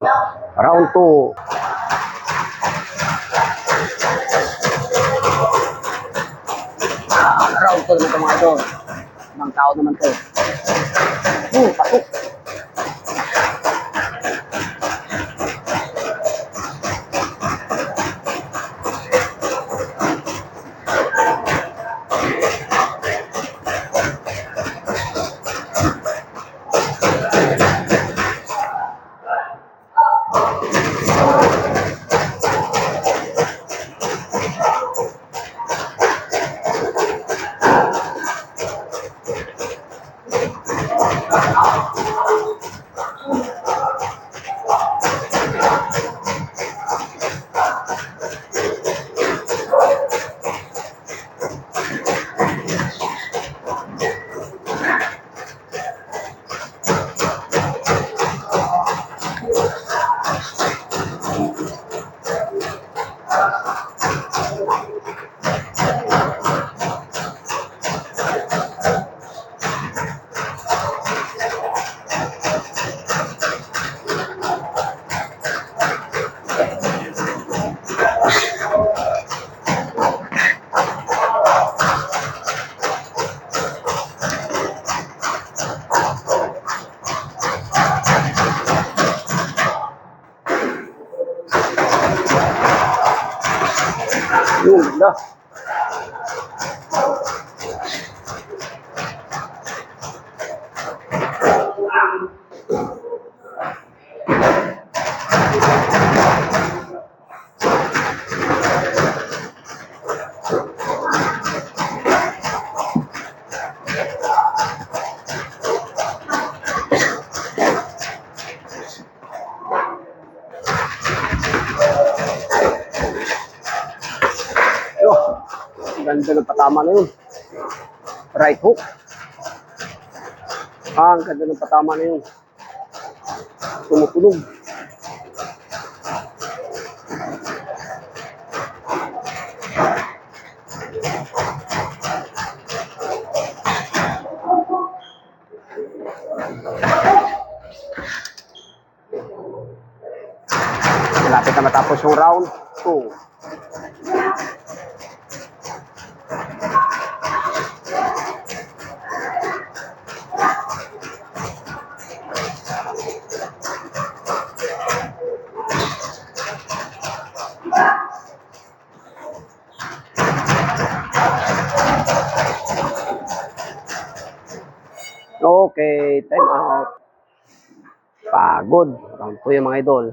Round 2. Round 2 naman ito mga idol. Ibang tao naman ito. Pasok. Yung ganda. Ganda ng patama na yun. Right hook. Ang ganda ng patama na yun. Tumutunog. Malapit na matapos yung round 2. Okay, time out. Pagod. Round 2 yung mga idol.